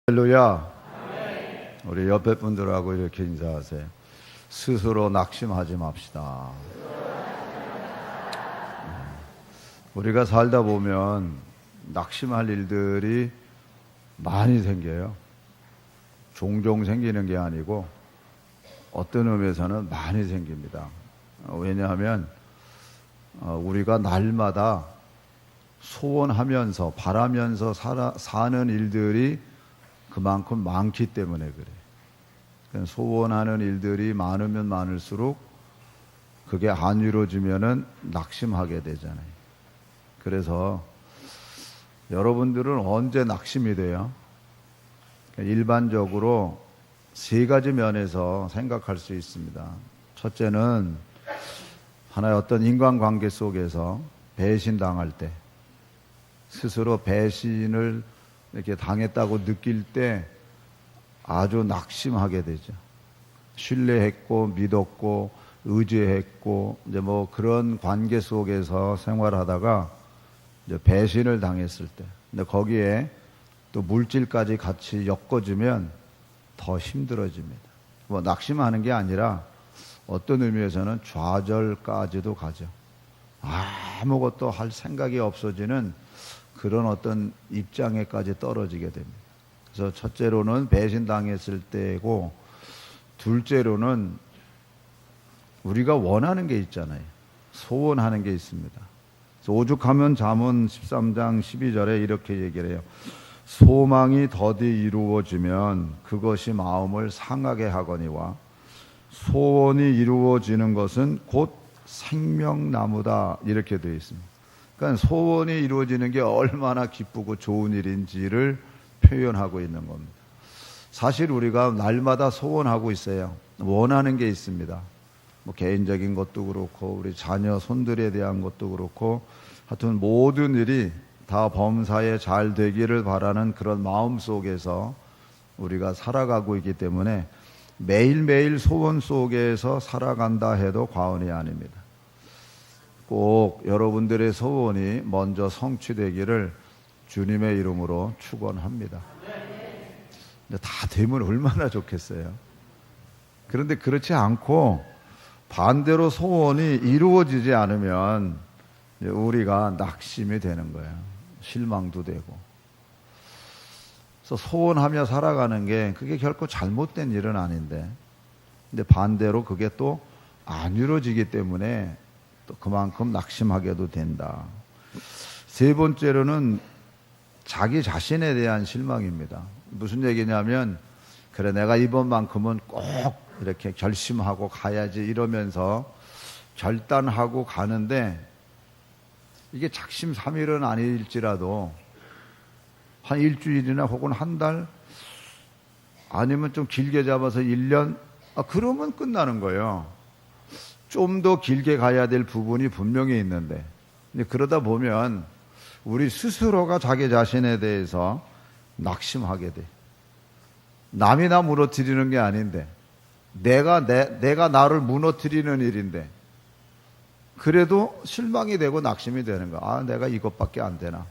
할렐루야. 우리 옆에 분들하고 이렇게 인사하세요. 스스로 낙심하지 맙시다. 우리가 살다 보면 낙심할 일들이 많이 생겨요. 종종 생기는 게 아니고 어떤 의미에서는 많이 생깁니다. 왜냐하면 우리가 날마다 소원하면서 바라면서 사는 일들이 그만큼 많기 때문에 그래. 소원하는 일들이 많으면 많을수록 그게 안 이루어지면은 낙심하게 되잖아요. 그래서 여러분들은 언제 낙심이 돼요? 일반적으로 세 가지 면에서 생각할 수 있습니다. 첫째는 하나의 어떤 인간관계 속에서 배신당할 때, 스스로 배신을 이렇게 당했다고 느낄 때 아주 낙심하게 되죠. 신뢰했고 믿었고 의지했고 이제 뭐 그런 관계 속에서 생활하다가 이제 배신을 당했을 때, 근데 거기에 또 물질까지 같이 엮어주면 더 힘들어집니다. 뭐 낙심하는 게 아니라 어떤 의미에서는 좌절까지도 가죠. 아무것도 할 생각이 없어지는 그런 어떤 입장에까지 떨어지게 됩니다. 그래서 첫째로는 배신당했을 때고, 둘째로는 우리가 원하는 게 있잖아요. 소원하는 게 있습니다. 그래서 오죽하면 잠언 13장 12절에 이렇게 얘기를 해요. 소망이 더디 이루어지면 그것이 마음을 상하게 하거니와 소원이 이루어지는 것은 곧 생명나무다, 이렇게 되어 있습니다. 그러니까 소원이 이루어지는 게 얼마나 기쁘고 좋은 일인지를 표현하고 있는 겁니다. 사실 우리가 날마다 소원하고 있어요. 원하는 게 있습니다. 뭐 개인적인 것도 그렇고 우리 자녀 손들에 대한 것도 그렇고 하여튼 모든 일이 다 범사에 잘 되기를 바라는 그런 마음 속에서 우리가 살아가고 있기 때문에 매일매일 소원 속에서 살아간다 해도 과언이 아닙니다. 꼭 여러분들의 소원이 먼저 성취되기를 주님의 이름으로 축원합니다. 근데 다 되면 얼마나 좋겠어요. 그런데 그렇지 않고 반대로 소원이 이루어지지 않으면 우리가 낙심이 되는 거예요. 실망도 되고. 그래서 소원하며 살아가는 게 그게 결코 잘못된 일은 아닌데, 근데 반대로 그게 또 안 이루어지기 때문에 또 그만큼 낙심하게도 된다. 세 번째로는 자기 자신에 대한 실망입니다. 무슨 얘기냐면, 그래 내가 이번만큼은 꼭 이렇게 결심하고 가야지 이러면서 결단하고 가는데 이게 작심삼일은 아닐지라도 한 일주일이나 혹은 한 달, 아니면 좀 길게 잡아서 1년, 그러면 끝나는 거예요. 좀 더 길게 가야 될 부분이 분명히 있는데, 그러다 보면 우리 스스로가 자기 자신에 대해서 낙심하게 돼. 남이 나 무너뜨리는 게 아닌데, 내가 나를 무너뜨리는 일인데, 그래도 실망이 되고 낙심이 되는 거야. 내가 이것밖에 안 되나,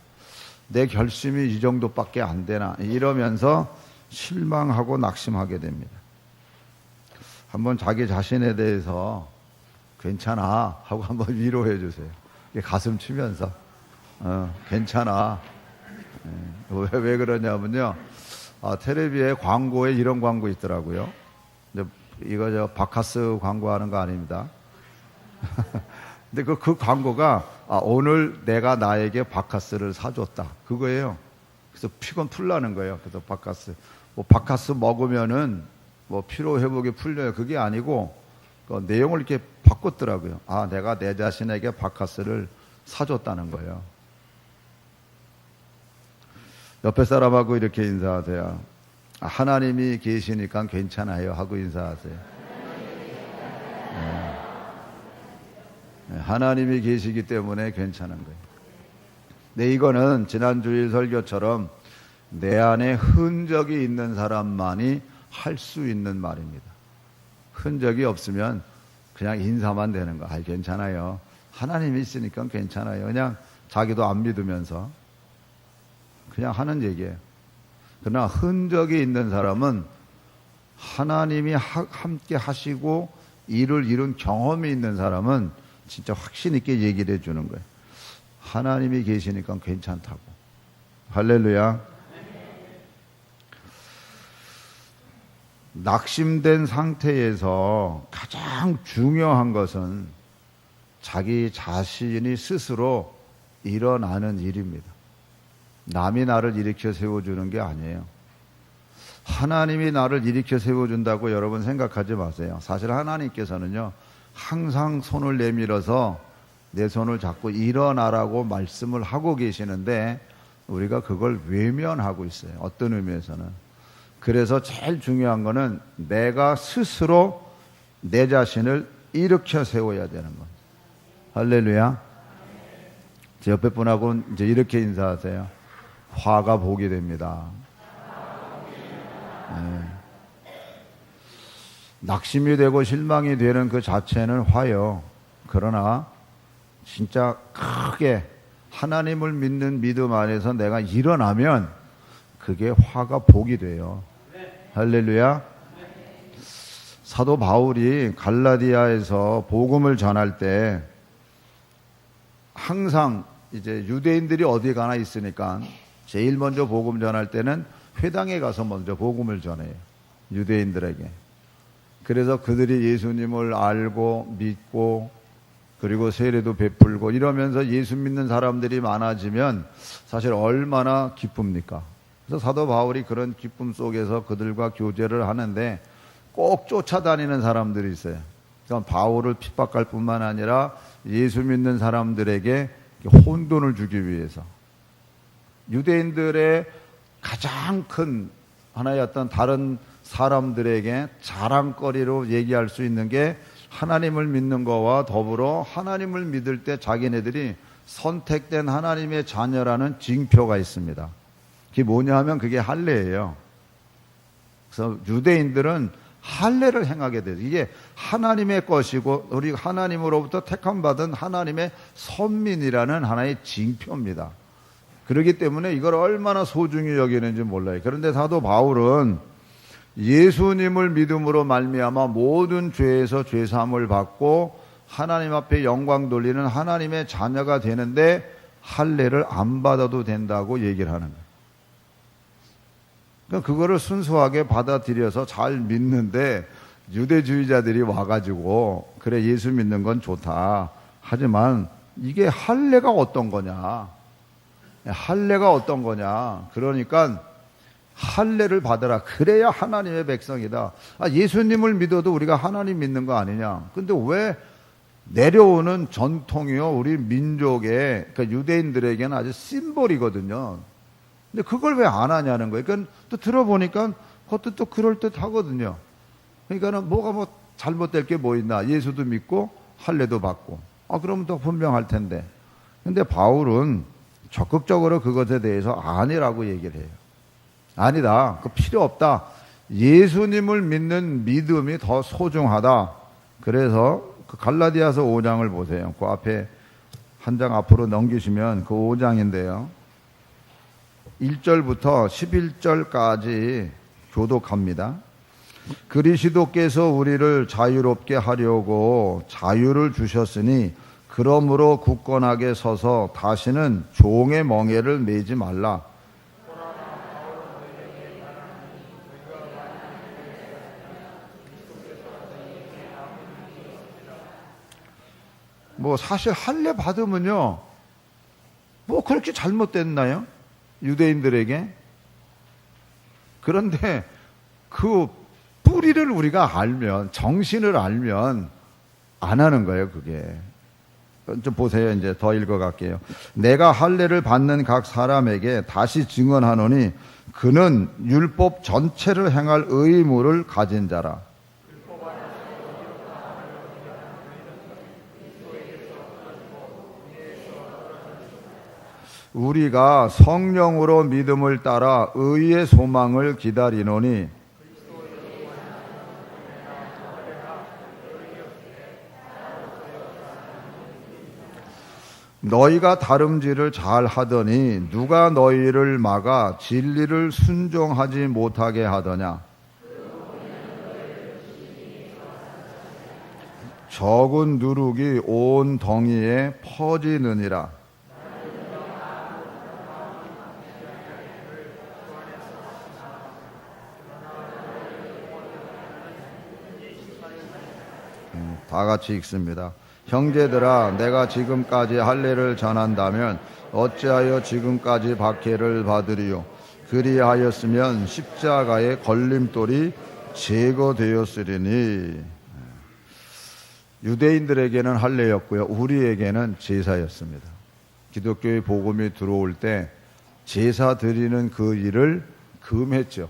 내 결심이 이 정도밖에 안 되나, 이러면서 실망하고 낙심하게 됩니다. 한번 자기 자신에 대해서 괜찮아 하고 한번 위로해 주세요. 가슴 치면서 괜찮아. 왜 그러냐면요, 텔레비에 광고에 이런 광고 있더라고요. 근데 이거 저 바카스 광고하는 거 아닙니다. 근데 그 광고가 오늘 내가 나에게 바카스를 사줬다, 그거예요. 그래서 피곤 풀라는 거예요. 그래서 바카스 먹으면은 뭐 피로 회복이 풀려요. 그게 아니고 그 내용을 이렇게 바꿨더라고요. 내가 내 자신에게 바카스를 사줬다는 거예요. 옆에 사람하고 이렇게 인사하세요. 하나님이 계시니까 괜찮아요 하고 인사하세요. 네, 하나님이 계시기 때문에 괜찮은 거예요. 네, 이거는 지난주일 설교처럼 내 안에 흔적이 있는 사람만이 할 수 있는 말입니다. 흔적이 없으면 그냥 인사만 되는 거. 괜찮아요. 하나님이 있으니까 괜찮아요. 그냥 자기도 안 믿으면서 그냥 하는 얘기예요. 그러나 흔적이 있는 사람은 하나님이 함께 하시고 일을 이룬 경험이 있는 사람은 진짜 확신 있게 얘기를 해주는 거예요. 하나님이 계시니까 괜찮다고. 할렐루야. 낙심된 상태에서 가장 중요한 것은 자기 자신이 스스로 일어나는 일입니다. 남이 나를 일으켜 세워주는 게 아니에요. 하나님이 나를 일으켜 세워준다고 여러분 생각하지 마세요. 사실 하나님께서는요, 항상 손을 내밀어서 내 손을 잡고 일어나라고 말씀을 하고 계시는데 우리가 그걸 외면하고 있어요. 어떤 의미에서는. 그래서 제일 중요한 거는 내가 스스로 내 자신을 일으켜 세워야 되는 거예요. 할렐루야. 제 옆에 분하고 이제 이렇게 인사하세요. 화가 복이 됩니다. 네. 낙심이 되고 실망이 되는 그 자체는 화요. 그러나 진짜 크게 하나님을 믿는 믿음 안에서 내가 일어나면 그게 화가 복이 돼요. 할렐루야. 사도 바울이 갈라디아에서 복음을 전할 때 항상 이제 유대인들이 어디 가나 있으니까 제일 먼저 복음 전할 때는 회당에 가서 먼저 복음을 전해요. 유대인들에게. 그래서 그들이 예수님을 알고 믿고 그리고 세례도 베풀고 이러면서 예수 믿는 사람들이 많아지면 사실 얼마나 기쁩니까? 그래서 사도 바울이 그런 기쁨 속에서 그들과 교제를 하는데 꼭 쫓아다니는 사람들이 있어요. 그러니까 바울을 핍박할 뿐만 아니라 예수 믿는 사람들에게 혼돈을 주기 위해서. 유대인들의 가장 큰 하나의 어떤 다른 사람들에게 자랑거리로 얘기할 수 있는 게 하나님을 믿는 거와 더불어 하나님을 믿을 때 자기네들이 선택된 하나님의 자녀라는 징표가 있습니다. 그게 뭐냐 하면 그게 할례예요. 그래서 유대인들은 할례를 행하게 돼요. 이게 하나님의 것이고 우리 하나님으로부터 택함받은 하나님의 선민이라는 하나의 징표입니다. 그렇기 때문에 이걸 얼마나 소중히 여기는지 몰라요. 그런데 사도 바울은 예수님을 믿음으로 말미암아 모든 죄에서 죄사함을 받고 하나님 앞에 영광 돌리는 하나님의 자녀가 되는데 할례를 안 받아도 된다고 얘기를 하는 거예요. 그러니까 그거를 순수하게 받아들여서 잘 믿는데 유대주의자들이 와가지고 그래 예수 믿는 건 좋다. 하지만 이게 할례가 어떤 거냐? 할례가 어떤 거냐? 그러니까 할례를 받아라. 그래야 하나님의 백성이다. 예수님을 믿어도 우리가 하나님 믿는 거 아니냐? 근데 왜 내려오는 전통이요, 우리 민족의 그러니까 유대인들에게는 아주 심볼이거든요. 근데 그걸 왜 안 하냐는 거예요. 그러니까 또 들어보니까 그것도 또 그럴 듯 하거든요. 그러니까는 뭐가 뭐 잘못될 게 뭐 있나? 예수도 믿고 할례도 받고. 그러면 더 분명할 텐데. 근데 바울은 적극적으로 그것에 대해서 아니라고 얘기를 해요. 아니다. 그 필요 없다. 예수님을 믿는 믿음이 더 소중하다. 그래서 그 갈라디아서 5장을 보세요. 그 앞에 한 장 앞으로 넘기시면 그 5장인데요. 1절부터 11절까지 교독합니다. 그리스도께서 우리를 자유롭게 하려고 자유를 주셨으니 그러므로 굳건하게 서서 다시는 종의 멍에를 매지 말라. 뭐 사실 할례 받으면요 뭐 그렇게 잘못됐나요? 유대인들에게. 그런데 그 뿌리를 우리가 알면, 정신을 알면 안 하는 거예요, 그게. 좀 보세요. 이제 더 읽어갈게요. 내가 할례를 받는 각 사람에게 다시 증언하노니 그는 율법 전체를 행할 의무를 가진 자라. 우리가 성령으로 믿음을 따라 의의 소망을 기다리노니 너희가 다름질을 잘 하더니 누가 너희를 막아 진리를 순종하지 못하게 하더냐. 적은 누룩이 온 덩이에 퍼지느니라. 다 같이 읽습니다. 형제들아, 내가 지금까지 할례를 전한다면 어찌하여 지금까지 박해를 받으리요. 그리하였으면 십자가의 걸림돌이 제거되었으리니. 유대인들에게는 할례였고요, 우리에게는 제사였습니다. 기독교의 복음이 들어올 때 제사 드리는 그 일을 금했죠.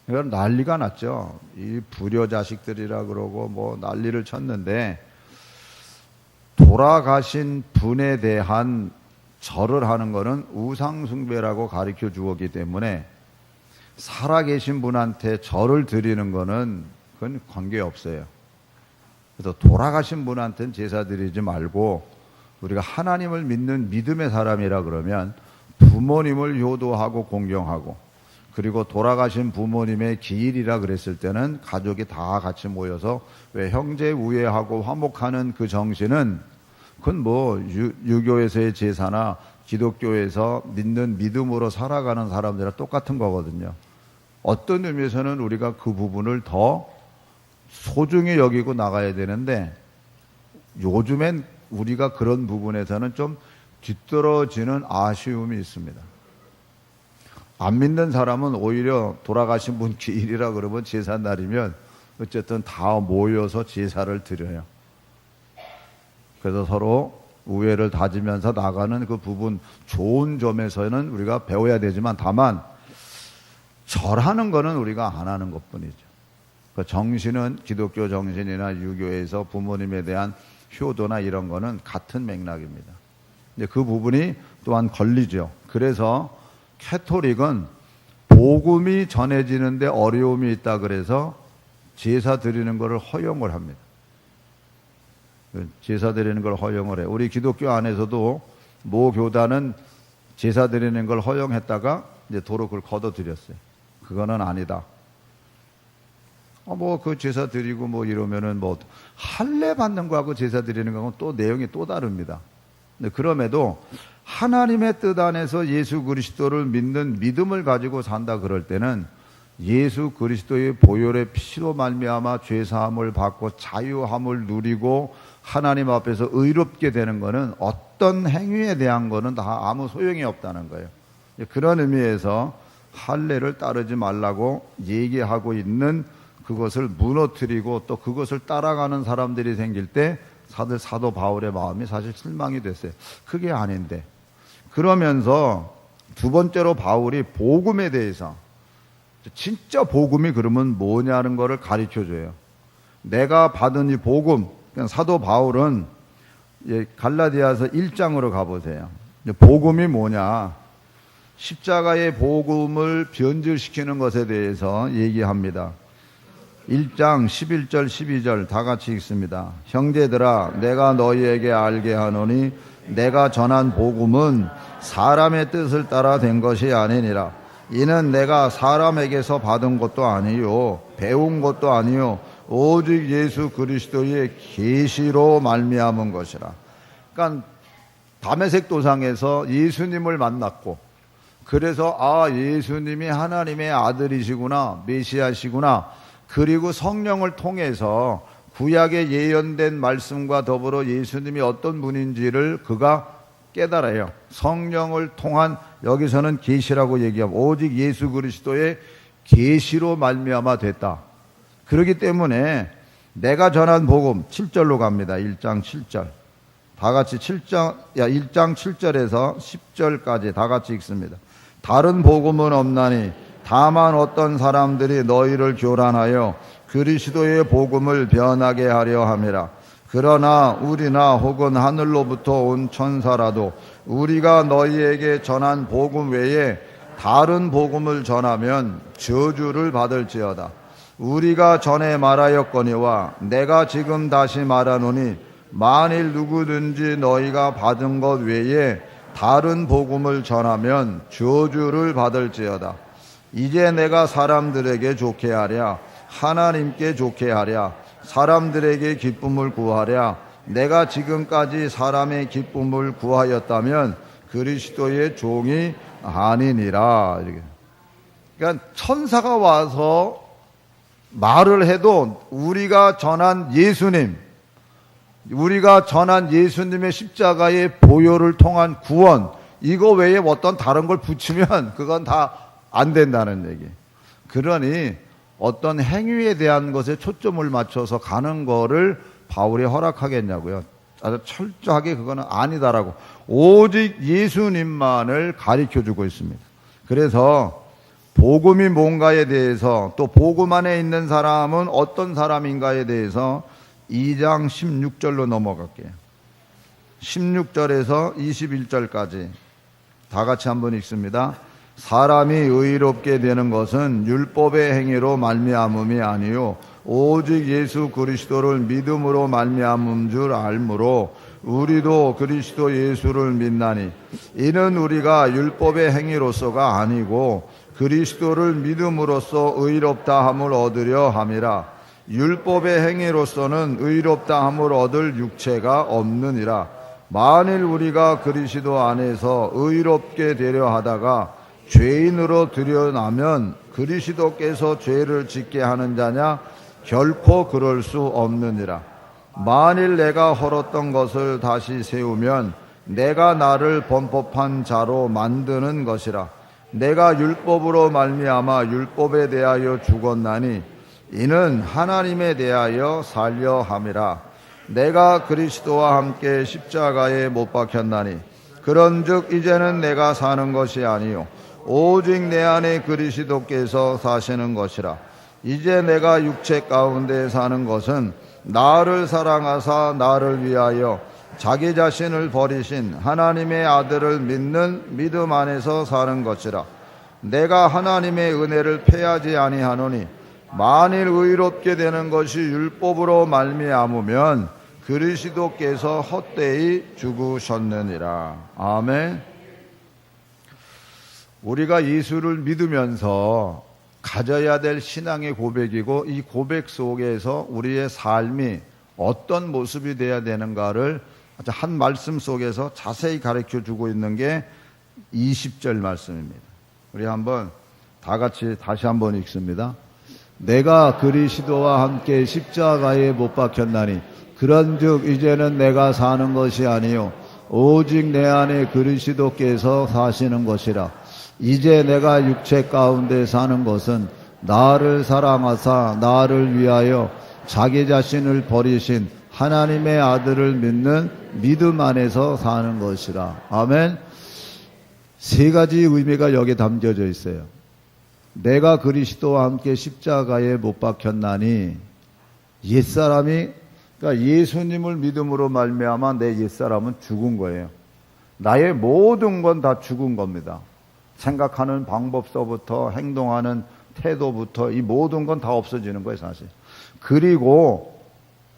이건 난리가 났죠. 이 불효 자식들이라 그러고 뭐 난리를 쳤는데, 돌아가신 분에 대한 절을 하는 것은 우상숭배라고 가르쳐 주었기 때문에 살아계신 분한테 절을 드리는 것은 그건 관계없어요. 그래서 돌아가신 분한테는 제사 드리지 말고, 우리가 하나님을 믿는 믿음의 사람이라 그러면 부모님을 효도하고 공경하고, 그리고 돌아가신 부모님의 기일이라 그랬을 때는 가족이 다 같이 모여서 왜 형제 우애하고 화목하는 그 정신은, 그건 뭐 유교에서의 제사나 기독교에서 믿는 믿음으로 살아가는 사람들이랑 똑같은 거거든요. 어떤 의미에서는 우리가 그 부분을 더 소중히 여기고 나가야 되는데, 요즘엔 우리가 그런 부분에서는 좀 뒤떨어지는 아쉬움이 있습니다. 안 믿는 사람은 오히려 돌아가신 분 기일이라 그러면 제삿날이면 어쨌든 다 모여서 제사를 드려요. 그래서 서로 우애를 다지면서 나가는 그 부분, 좋은 점에서는 우리가 배워야 되지만, 다만 절하는 거는 우리가 안 하는 것뿐이죠. 그 정신은 기독교 정신이나 유교에서 부모님에 대한 효도나 이런 거는 같은 맥락입니다. 이제 그 부분이 또한 걸리죠. 그래서 캐토릭은 복음이 전해지는데 어려움이 있다 그래서 제사 드리는 것을 허용을 합니다. 제사 드리는 걸 허용을 해요. 우리 기독교 안에서도 모 교단은 제사 드리는 걸 허용했다가 이제 도로 그걸 걷어들였어요. 그거는 아니다. 뭐 그 제사 드리고 뭐 이러면은 뭐 할례 받는 거하고 제사 드리는 거하고 또 내용이 또 다릅니다. 근데 그럼에도 하나님의 뜻 안에서 예수 그리스도를 믿는 믿음을 가지고 산다 그럴 때는 예수 그리스도의 보혈의 피로 말미암아 죄사함을 받고 자유함을 누리고 하나님 앞에서 의롭게 되는 것은 어떤 행위에 대한 것은 다 아무 소용이 없다는 거예요. 그런 의미에서 할례를 따르지 말라고 얘기하고 있는 그것을 무너뜨리고 또 그것을 따라가는 사람들이 생길 때 사도 바울의 마음이 사실 실망이 됐어요. 그게 아닌데. 그러면서 두 번째로 바울이 복음에 대해서, 진짜 복음이 그러면 뭐냐는 것을 가르쳐줘요. 내가 받은 이 복음, 사도 바울은 갈라디아서 1장으로 가보세요. 복음이 뭐냐? 십자가의 복음을 변질시키는 것에 대해서 얘기합니다. 1장 11절 12절 다 같이 읽습니다. 형제들아, 내가 너희에게 알게 하노니 내가 전한 복음은 사람의 뜻을 따라 된 것이 아니니라. 이는 내가 사람에게서 받은 것도 아니요 배운 것도 아니요 오직 예수 그리스도의 계시로 말미암은 것이라. 그러니까 다메섹 도상에서 예수님을 만났고, 그래서 예수님이 하나님의 아들이시구나, 메시아시구나, 그리고 성령을 통해서 구약에 예언된 말씀과 더불어 예수님이 어떤 분인지를 그가 깨달아요. 성령을 통한, 여기서는 계시라고 얘기하고 오직 예수 그리스도의 계시로 말미암아 됐다. 그렇기 때문에 내가 전한 복음 7절로 갑니다. 1장 7절 다 같이 1장 7절에서 10절까지 다 같이 읽습니다. 다른 복음은 없나니 다만 어떤 사람들이 너희를 교란하여 그리스도의 복음을 변하게 하려 함이라. 그러나 우리나 혹은 하늘로부터 온 천사라도 우리가 너희에게 전한 복음 외에 다른 복음을 전하면 저주를 받을지어다. 우리가 전에 말하였거니와 내가 지금 다시 말하노니 만일 누구든지 너희가 받은 것 외에 다른 복음을 전하면 저주를 받을지어다. 이제 내가 사람들에게 좋게 하랴, 하나님께 좋게 하랴, 사람들에게 기쁨을 구하랴. 내가 지금까지 사람의 기쁨을 구하였다면 그리스도의 종이 아니니라. 그러니까 천사가 와서 말을 해도 우리가 전한 예수님, 우리가 전한 예수님의 십자가의 보혈을 통한 구원, 이거 외에 어떤 다른 걸 붙이면 그건 다 안 된다는 얘기. 그러니 어떤 행위에 대한 것에 초점을 맞춰서 가는 거를 바울이 허락하겠냐고요. 아주 철저하게 그거는 아니다라고 오직 예수님만을 가르쳐주고 있습니다. 그래서 복음이 뭔가에 대해서, 또 복음 안에 있는 사람은 어떤 사람인가에 대해서 2장 16절로 넘어갈게요. 16절에서 21절까지 다 같이 한번 읽습니다. 사람이 의롭게 되는 것은 율법의 행위로 말미암음이 아니요 오직 예수 그리스도를 믿음으로 말미암은 줄 알므로 우리도 그리스도 예수를 믿나니 이는 우리가 율법의 행위로서가 아니고 그리스도를 믿음으로써 의롭다 함을 얻으려 함이라. 율법의 행위로서는 의롭다 함을 얻을 육체가 없느니라. 만일 우리가 그리스도 안에서 의롭게 되려 하다가 죄인으로 드러나면 그리스도께서 죄를 짓게 하는 자냐? 결코 그럴 수 없느니라. 만일 내가 헐었던 것을 다시 세우면 내가 나를 범법한 자로 만드는 것이라. 내가 율법으로 말미암아 율법에 대하여 죽었나니 이는 하나님에 대하여 살려 함이라. 내가 그리스도와 함께 십자가에 못 박혔나니 그런즉 이제는 내가 사는 것이 아니요 오직 내 안에 그리스도께서 사시는 것이라. 이제 내가 육체 가운데 사는 것은 나를 사랑하사 나를 위하여 자기 자신을 버리신 하나님의 아들을 믿는 믿음 안에서 사는 것이라. 내가 하나님의 은혜를 패하지 아니하노니 만일 의롭게 되는 것이 율법으로 말미암으면 그리스도께서 헛되이 죽으셨느니라. 아멘. 우리가 예수를 믿으면서 가져야 될 신앙의 고백이고, 이 고백 속에서 우리의 삶이 어떤 모습이 되어야 되는가를 한 말씀 속에서 자세히 가르쳐 주고 있는 게 20절 말씀입니다. 우리 한번 다 같이 다시 한번 읽습니다. 내가 그리스도와 함께 십자가에 못 박혔나니 그런즉 이제는 내가 사는 것이 아니요 오직 내 안에 그리스도께서 사시는 것이라. 이제 내가 육체 가운데 사는 것은 나를 사랑하사 나를 위하여 자기 자신을 버리신 하나님의 아들을 믿는 믿음 안에서 사는 것이라. 아멘. 세 가지 의미가 여기에 담겨져 있어요. 내가 그리스도와 함께 십자가에 못 박혔나니, 옛사람이, 그러니까 예수님을 믿음으로 말미암아 내 옛사람은 죽은 거예요. 나의 모든 건 다 죽은 겁니다. 생각하는 방법서부터 행동하는 태도부터 이 모든 건 다 없어지는 거예요, 사실. 그리고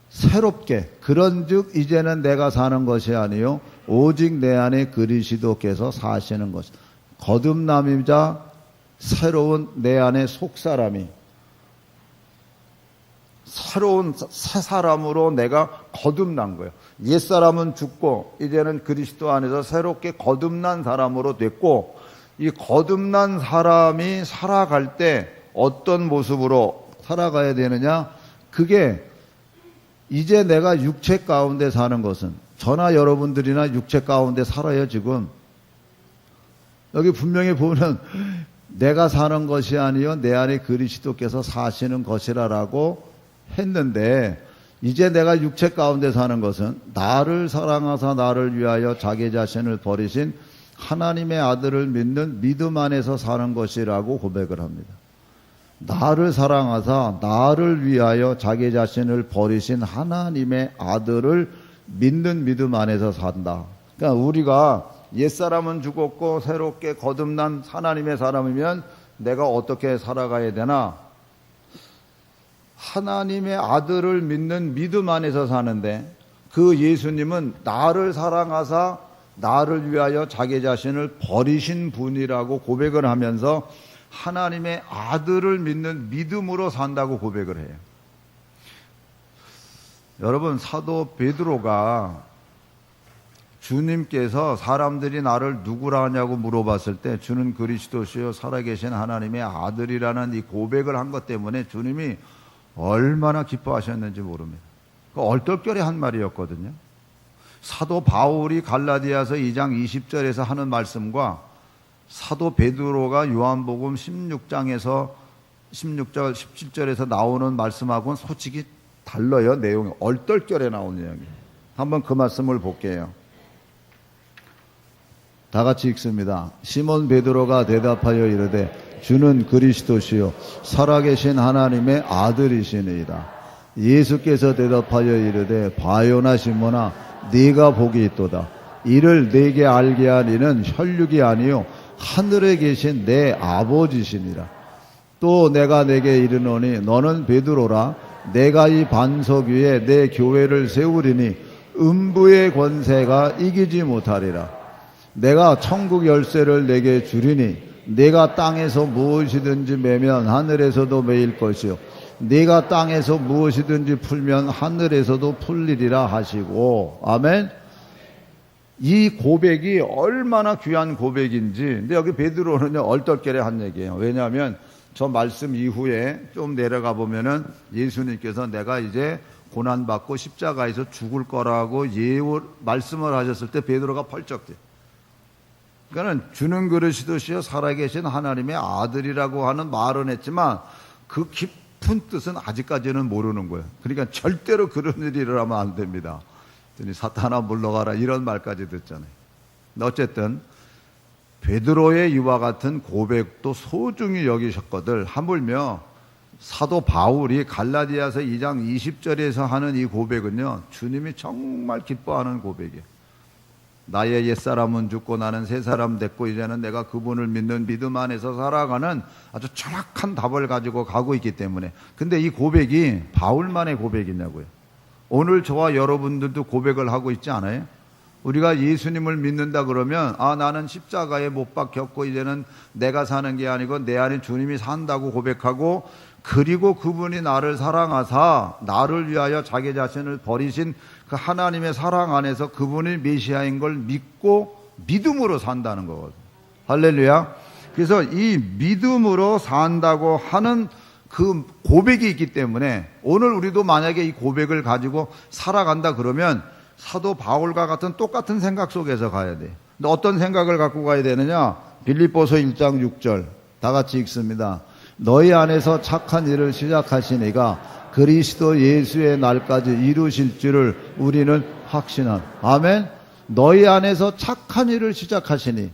새롭게, 그런즉 이제는 내가 사는 것이 아니요 오직 내 안에 그리스도께서 사시는 것. 거듭남이자 새로운 내 안에 속사람이, 새로운 새 사람으로 내가 거듭난 거예요. 옛사람은 죽고 이제는 그리스도 안에서 새롭게 거듭난 사람으로 됐고, 이 거듭난 사람이 살아갈 때 어떤 모습으로 살아가야 되느냐? 그게 이제 내가 육체 가운데 사는 것은, 저나 여러분들이나 육체 가운데 살아요. 지금 여기 분명히 보면 내가 사는 것이 아니요 내 안에 그리스도께서 사시는 것이라라고 했는데, 이제 내가 육체 가운데 사는 것은 나를 사랑하사 나를 위하여 자기 자신을 버리신 하나님의 아들을 믿는 믿음 안에서 사는 것이라고 고백을 합니다. 나를 사랑하사 나를 위하여 자기 자신을 버리신 하나님의 아들을 믿는 믿음 안에서 산다. 그러니까 우리가 옛사람은 죽었고 새롭게 거듭난 하나님의 사람이면 내가 어떻게 살아가야 되나? 하나님의 아들을 믿는 믿음 안에서 사는데, 그 예수님은 나를 사랑하사 나를 위하여 자기 자신을 버리신 분이라고 고백을 하면서 하나님의 아들을 믿는 믿음으로 산다고 고백을 해요. 여러분, 사도 베드로가 주님께서 사람들이 나를 누구라 하냐고 물어봤을 때 주는 그리스도시요 살아계신 하나님의 아들이라는 이 고백을 한 것 때문에 주님이 얼마나 기뻐하셨는지 모릅니다. 그 얼떨결에 한 말이었거든요. 사도 바울이 갈라디아서 2장 20절에서 하는 말씀과 사도 베드로가 요한복음 16장 17절에서 나오는 말씀하고는 솔직히 달라요. 내용이 얼떨결에 나오는 이야기예요. 한번 그 말씀을 볼게요. 다 같이 읽습니다. 시몬 베드로가 대답하여 이르되 주는 그리스도시요 살아계신 하나님의 아들이시니이다. 예수께서 대답하여 이르되 바요나 시몬아 네가 복이 있도다. 이를 네게 알게 한 이는 혈육이 아니요 하늘에 계신 내 아버지시니라. 또 내가 네게 이르노니 너는 베드로라. 내가 이 반석 위에 내 교회를 세우리니 음부의 권세가 이기지 못하리라. 내가 천국 열쇠를 내게 주리니 네가 땅에서 무엇이든지 매면 하늘에서도 매일 것이요 네가 땅에서 무엇이든지 풀면 하늘에서도 풀리리라 하시고. 아멘. 이 고백이 얼마나 귀한 고백인지. 근데 여기 베드로는요 얼떨결에 한 얘기예요. 왜냐하면 저 말씀 이후에 좀 내려가 보면은 예수님께서 내가 이제 고난받고 십자가에서 죽을 거라고 말씀을 하셨을 때 베드로가 펄쩍 뛰어요. 그러니까 주는 그리스도시요 살아계신 하나님의 아들이라고 하는 말은 했지만 그 깊은 뜻은 아직까지는 모르는 거예요. 그러니까 절대로 그런 일을 하면 안 됩니다. 사탄아 물러가라 이런 말까지 듣잖아요. 어쨌든 베드로의 이와 같은 고백도 소중히 여기셨거들. 하물며 사도 바울이 갈라디아서 2장 20절에서 하는 이 고백은요 주님이 정말 기뻐하는 고백이에요. 나의 옛사람은 죽고 나는 새 사람 됐고 이제는 내가 그분을 믿는 믿음 안에서 살아가는 아주 정확한 답을 가지고 가고 있기 때문에. 근데 이 고백이 바울만의 고백이냐고요. 오늘 저와 여러분들도 고백을 하고 있지 않아요? 우리가 예수님을 믿는다 그러면 나는 십자가에 못 박혔고 이제는 내가 사는 게 아니고 내 안에 주님이 산다고 고백하고, 그리고 그분이 나를 사랑하사 나를 위하여 자기 자신을 버리신 그 하나님의 사랑 안에서 그분이 메시아인 걸 믿고 믿음으로 산다는 거거든요. 할렐루야. 그래서 이 믿음으로 산다고 하는 그 고백이 있기 때문에 오늘 우리도 만약에 이 고백을 가지고 살아간다 그러면 사도 바울과 같은 똑같은 생각 속에서 가야 돼. 근데 어떤 생각을 갖고 가야 되느냐? 빌립보서 1장 6절 다 같이 읽습니다. 너희 안에서 착한 일을 시작하시니가 그리스도 예수의 날까지 이루실 줄을 우리는 확신함. 아멘. 너희 안에서 착한 일을 시작하시니,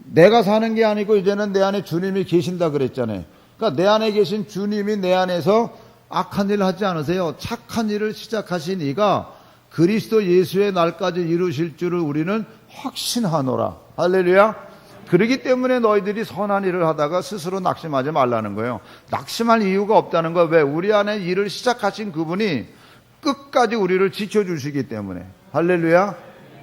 내가 사는 게 아니고 이제는 내 안에 주님이 계신다 그랬잖아요. 그러니까 내 안에 계신 주님이 내 안에서 악한 일을 하지 않으세요. 착한 일을 시작하신 이가 그리스도 예수의 날까지 이루실 줄을 우리는 확신하노라. 할렐루야. 그렇기 때문에 너희들이 선한 일을 하다가 스스로 낙심하지 말라는 거예요. 낙심할 이유가 없다는 거예요. 왜? 우리 안에 일을 시작하신 그분이 끝까지 우리를 지켜주시기 때문에. 할렐루야.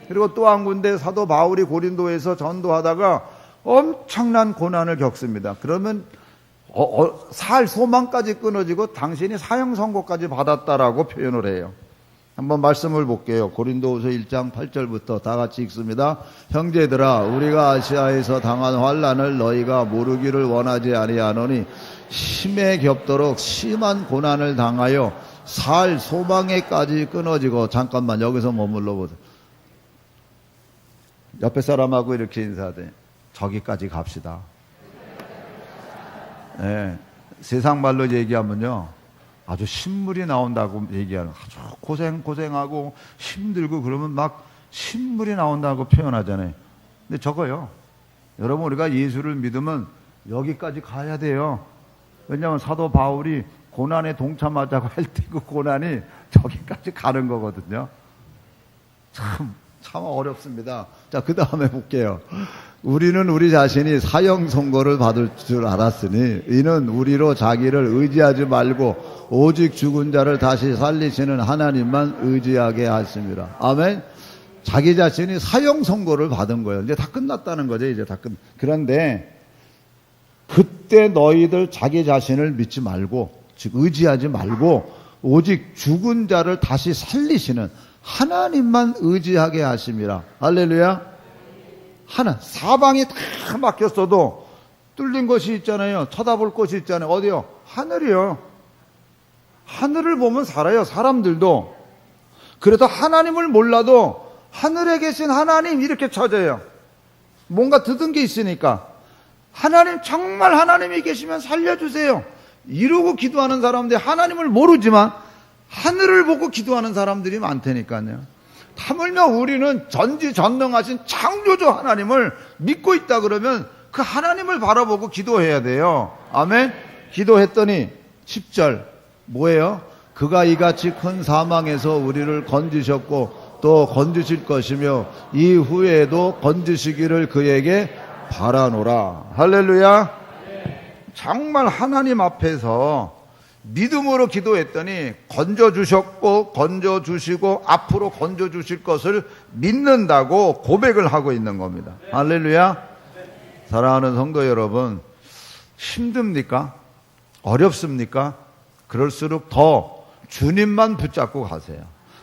그리고 또 한 군데 사도 바울이 고린도에서 전도하다가 엄청난 고난을 겪습니다. 그러면 살 소망까지 끊어지고 당신이 사형 선고까지 받았다라고 표현을 해요. 한번 말씀을 볼게요. 고린도후서 1장 8절부터 다 같이 읽습니다. 형제들아, 우리가 아시아에서 당한 환난을 너희가 모르기를 원하지 아니하노니 심에 겹도록 심한 고난을 당하여 살 소망에까지 끊어지고. 잠깐만 여기서 머물러 보자. 옆에 사람하고 이렇게 인사하되 저기까지 갑시다. 네, 세상 말로 얘기하면요 아주 신물이 나온다고 얘기하는, 아주 고생하고 힘들고 그러면 막 신물이 나온다고 표현하잖아요. 근데 저거요, 여러분 우리가 예수를 믿으면 여기까지 가야 돼요. 왜냐하면 사도 바울이 고난에 동참하자고 할 때 그 고난이 저기까지 가는 거거든요. 참 어렵습니다. 자, 그 다음에 볼게요. 우리는 우리 자신이 사형 선고를 받을 줄 알았으니 이는 우리로 자기를 의지하지 말고 오직 죽은 자를 다시 살리시는 하나님만 의지하게 하심이라. 아멘. 자기 자신이 사형 선고를 받은 거예요. 이제 다 끝났다는 거죠. 이제 다 끝. 그런데 그때 너희들 자기 자신을 믿지 말고, 즉 의지하지 말고 오직 죽은 자를 다시 살리시는 하나님만 의지하게 하심이라. 할렐루야. 사방이 다 막혔어도 뚫린 곳이 있잖아요. 쳐다볼 곳이 있잖아요. 어디요? 하늘이요. 하늘을 보면 살아요. 사람들도. 그래서 하나님을 몰라도 하늘에 계신 하나님 이렇게 찾아요. 뭔가 듣은 게 있으니까. 하나님, 정말 하나님이 계시면 살려주세요. 이러고 기도하는 사람들이 하나님을 모르지만 하늘을 보고 기도하는 사람들이 많다니까요. 하물며 우리는 전지전능하신 창조주 하나님을 믿고 있다 그러면 그 하나님을 바라보고 기도해야 돼요. 아멘. 기도했더니 10절 뭐예요? 그가 이같이 큰 사망에서 우리를 건지셨고 또 건지실 것이며 이후에도 건지시기를 그에게 바라노라. 할렐루야. 정말 하나님 앞에서 믿음으로 기도했더니 건져주셨고 건져주시고 앞으로 건져주실 것을 믿는다고 고백을 하고 있는 겁니다. 할렐루야. 사랑하는 성도 여러분, 힘듭니까? 어렵습니까? 그럴수록 더 주님만 붙잡고 가세요.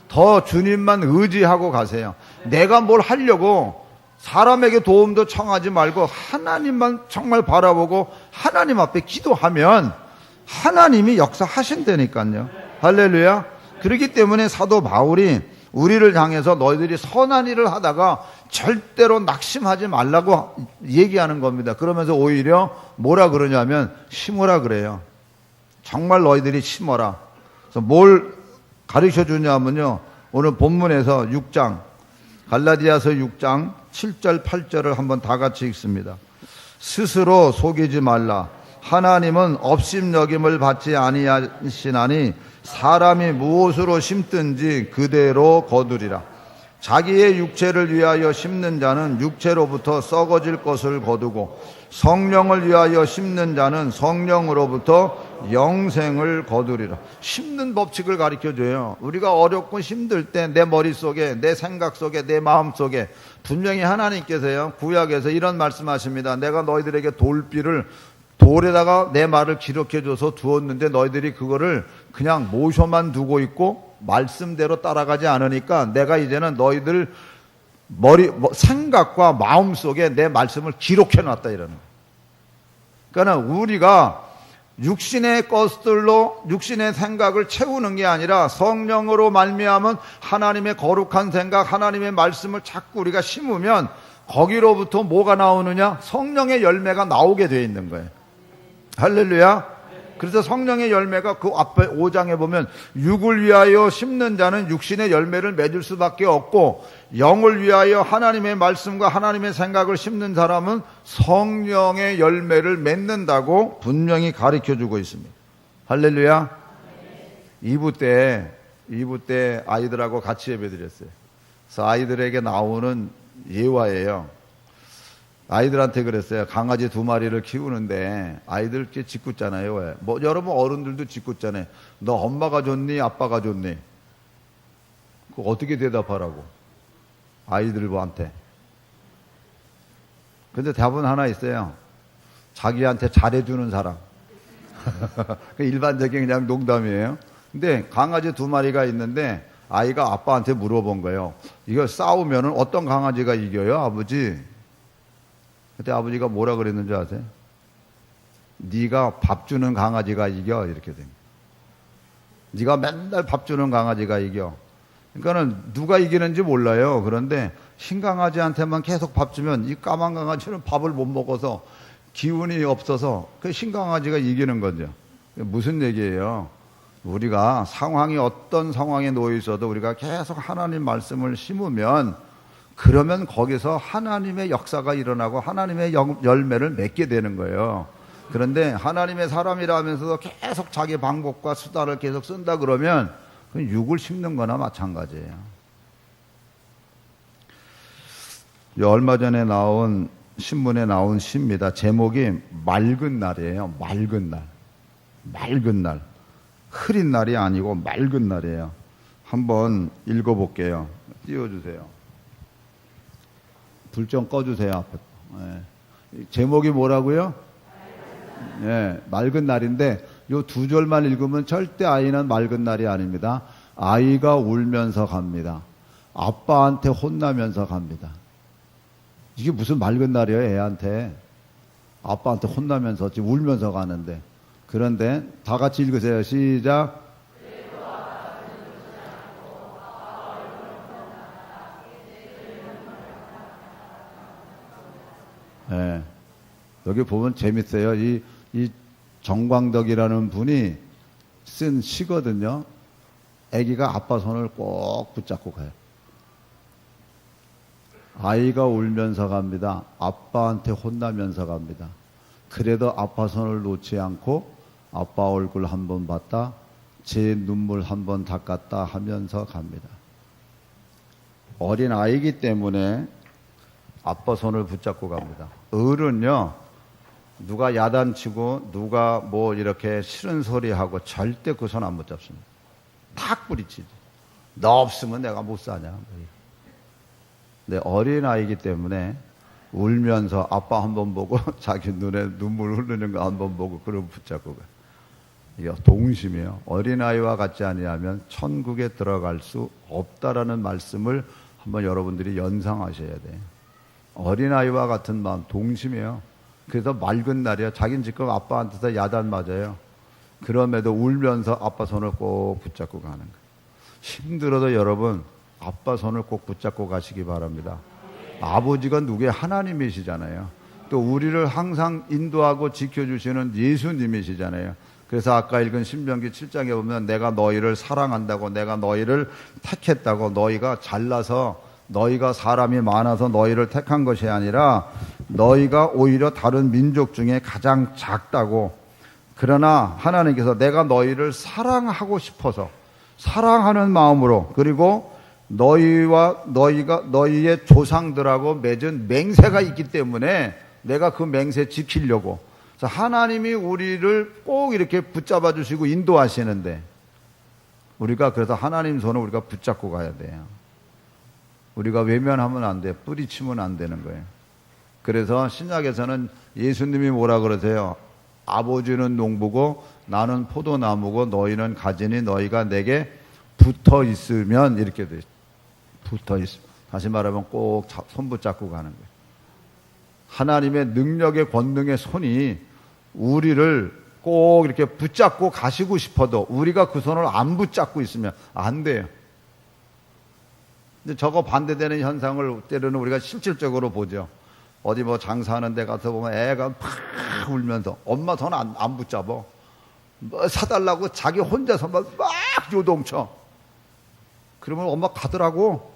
더 주님만 의지하고 가세요. 내가 뭘 하려고 사람에게 도움도 청하지 말고 하나님만 정말 바라보고 하나님 앞에 기도하면 하나님이 역사하신다니까요. 할렐루야. 그렇기 때문에 사도 바울이 우리를 향해서 너희들이 선한 일을 하다가 절대로 낙심하지 말라고 얘기하는 겁니다. 그러면서 오히려 뭐라 그러냐면 심으라 그래요. 정말 너희들이 심어라. 그래서 뭘 가르쳐 주냐면요, 오늘 본문에서 6장 갈라디아서 6장 7절 8절을 한번 다 같이 읽습니다. 스스로 속이지 말라. 하나님은 업심여김을 받지 아니하시나니 사람이 무엇으로 심든지 그대로 거두리라. 자기의 육체를 위하여 심는 자는 육체로부터 썩어질 것을 거두고 성령을 위하여 심는 자는 성령으로부터 영생을 거두리라. 심는 법칙을 가르쳐줘요. 우리가 어렵고 힘들 때 내 머릿속에, 내 생각 속에, 내 마음속에 분명히 하나님께서요, 구약에서 이런 말씀하십니다. 내가 너희들에게 돌에다가 내 말을 기록해줘서 두었는데 너희들이 그거를 그냥 모셔만 두고 있고 말씀대로 따라가지 않으니까 내가 이제는 너희들 생각과 마음 속에 내 말씀을 기록해놨다 이러는 거예요. 그러니까 우리가 육신의 것들로 육신의 생각을 채우는 게 아니라 성령으로 말미암은 하나님의 거룩한 생각, 하나님의 말씀을 자꾸 우리가 심으면 거기로부터 뭐가 나오느냐? 성령의 열매가 나오게 되어 있는 거예요. 할렐루야. 그래서 성령의 열매가 그 앞에 5장에 보면 육을 위하여 심는 자는 육신의 열매를 맺을 수밖에 없고 영을 위하여 하나님의 말씀과 하나님의 생각을 심는 사람은 성령의 열매를 맺는다고 분명히 가르쳐주고 있습니다. 할렐루야. 2부 때 아이들하고 같이 예배드렸어요. 그래서 아이들에게 나오는 예화예요. 아이들한테 그랬어요. 강아지 2마리를 키우는데 아이들 짓궂잖아요. 왜? 뭐 여러분 어른들도 짓궂잖아요. 너 엄마가 좋니 아빠가 좋니? 그거 어떻게 대답하라고? 아이들한테. 근데 답은 하나 있어요. 자기한테 잘해주는 사람. 일반적인 그냥 농담이에요. 근데 강아지 2마리가 있는데 아이가 아빠한테 물어본 거예요. 이거 싸우면은 어떤 강아지가 이겨요, 아버지? 그때 아버지가 뭐라 그랬는지 아세요? 네가 밥 주는 강아지가 이겨. 이렇게 됩니다. 네가 맨날 밥 주는 강아지가 이겨. 그러니까는 누가 이기는지 몰라요. 그런데 흰 강아지한테만 계속 밥 주면 이 까만 강아지는 밥을 못 먹어서 기운이 없어서 그 흰 강아지가 이기는 거죠. 무슨 얘기예요? 우리가 상황이 어떤 상황에 놓여 있어도 우리가 계속 하나님 말씀을 심으면 그러면 거기서 하나님의 역사가 일어나고 하나님의 열매를 맺게 되는 거예요. 그런데 하나님의 사람이라 하면서도 계속 자기 방법과 수단을 계속 쓴다 그러면 육을 심는 거나 마찬가지예요. 얼마 전에 나온 신문에 나온 시입니다. 제목이 맑은 날이에요. 맑은 날. 맑은 날. 흐린 날이 아니고 맑은 날이에요. 한번 읽어볼게요. 띄워주세요. 불 좀 꺼주세요. 앞에. 네. 제목이 뭐라고요? 네, 맑은 날인데 요 두 절만 읽으면 절대 아이는 맑은 날이 아닙니다. 아이가 울면서 갑니다. 아빠한테 혼나면서 갑니다. 이게 무슨 맑은 날이에요, 애한테. 아빠한테 혼나면서 지금 울면서 가는데. 그런데 다 같이 읽으세요. 시작. 네. 여기 보면 재밌어요. 이 정광덕이라는 분이 쓴 시거든요. 아기가 아빠 손을 꼭 붙잡고 가요. 아이가 울면서 갑니다. 아빠한테 혼나면서 갑니다. 그래도 아빠 손을 놓지 않고 아빠 얼굴 한번 봤다, 제 눈물 한번 닦았다 하면서 갑니다. 어린 아이기 때문에 아빠 손을 붙잡고 갑니다. 어른요, 누가 야단치고 누가 뭐 이렇게 싫은 소리 하고 절대 그 손 안 붙잡습니다. 탁 뿌리치지. 너 없으면 내가 못 사냐. 근데 어린아이기 때문에 울면서 아빠 한번 보고 자기 눈에 눈물 흐르는 거 한번 보고 그러고 붙잡고 가요. 이게 동심이에요. 어린아이와 같지 아니하면 천국에 들어갈 수 없다라는 말씀을 한번 여러분들이 연상하셔야 돼요. 어린아이와 같은 마음, 동심이에요. 그래서 맑은 날이야. 자기는 지금 아빠한테서 야단 맞아요. 그럼에도 울면서 아빠 손을 꼭 붙잡고 가는 거예요. 힘들어도 여러분 아빠 손을 꼭 붙잡고 가시기 바랍니다. 아버지가 누구의 하나님이시잖아요. 또 우리를 항상 인도하고 지켜주시는 예수님이시잖아요. 그래서 아까 읽은 신명기 7장에 보면 내가 너희를 사랑한다고, 내가 너희를 택했다고, 너희가 잘나서 너희가 사람이 많아서 너희를 택한 것이 아니라 너희가 오히려 다른 민족 중에 가장 작다고. 그러나 하나님께서 내가 너희를 사랑하고 싶어서 사랑하는 마음으로, 그리고 너희의 조상들하고 맺은 맹세가 있기 때문에 내가 그 맹세 지키려고. 그래서 하나님이 우리를 꼭 이렇게 붙잡아 주시고 인도하시는데 우리가 그래서 하나님 손을 우리가 붙잡고 가야 돼요. 우리가 외면하면 안 돼. 뿌리치면 안 되는 거예요. 그래서 신약에서는 예수님이 뭐라 그러세요? 아버지는 농부고 나는 포도나무고 너희는 가지니 너희가 내게 붙어 있으면, 이렇게 돼. 붙어 있으면. 다시 말하면 꼭 손 붙잡고 가는 거예요. 하나님의 능력의 권능의 손이 우리를 꼭 이렇게 붙잡고 가시고 싶어도 우리가 그 손을 안 붙잡고 있으면 안 돼요. 근데 저거 반대되는 현상을 때로는 우리가 실질적으로 보죠. 어디 뭐 장사하는 데 가서 보면 애가 막 울면서 엄마 손 안 붙잡아. 뭐 사달라고 자기 혼자서 막 요동쳐. 그러면 엄마 가더라고.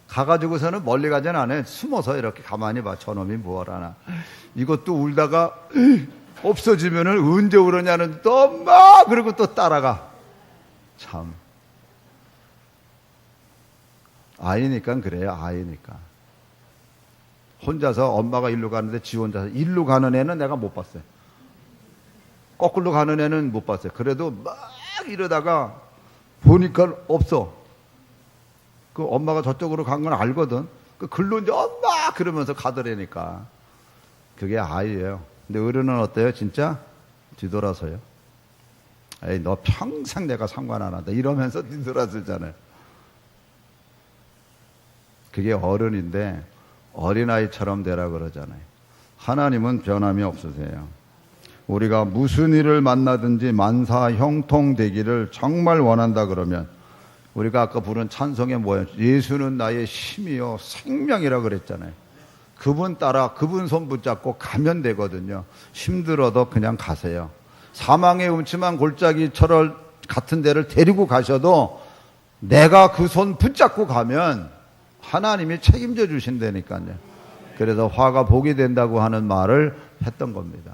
가가지고서는 멀리 가진 않아요. 숨어서 이렇게 가만히 봐. 저놈이 뭘 하나. 이것도 울다가 없어지면은 언제 울었냐는 또 엄마! 그러고 또 따라가. 참. 아이니까 그래요. 아이니까. 혼자서 엄마가 일로 가는데 지 혼자서 일로 가는 애는 내가 못 봤어요. 거꾸로 가는 애는 못 봤어요. 그래도 막 이러다가 보니까 없어. 그 엄마가 저쪽으로 간 건 알거든. 그 글로 이제 엄마 그러면서 가더라니까. 그게 아이예요. 근데 어른은 어때요? 진짜 뒤돌아서요. 에이, 너 평생 내가 상관 안 한다 이러면서 뒤돌아서잖아요. 그게 어른인데 어린아이처럼 되라 그러잖아요. 하나님은 변함이 없으세요. 우리가 무슨 일을 만나든지 만사 형통되기를 정말 원한다 그러면, 우리가 아까 부른 찬송에 뭐예요? 예수는 나의 힘이요 생명이라 그랬잖아요. 그분 따라 그분 손 붙잡고 가면 되거든요. 힘들어도 그냥 가세요. 사망의 음침한 골짜기처럼 같은 데를 데리고 가셔도 내가 그 손 붙잡고 가면 하나님이 책임져 주신다니까요. 그래서 화가 복이 된다고 하는 말을 했던 겁니다.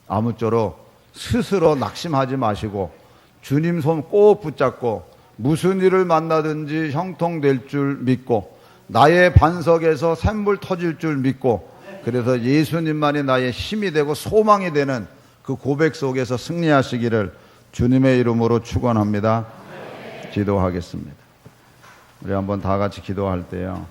아무쪼록 스스로 낙심하지 마시고 주님 손 꼭 붙잡고 무슨 일을 만나든지 형통될 줄 믿고 나의 반석에서 샘물 터질 줄 믿고 그래서 예수님만이 나의 힘이 되고 소망이 되는 그 고백 속에서 승리하시기를 주님의 이름으로 축원합니다. 기도하겠습니다. 우리 한번 다 같이 기도할 때요.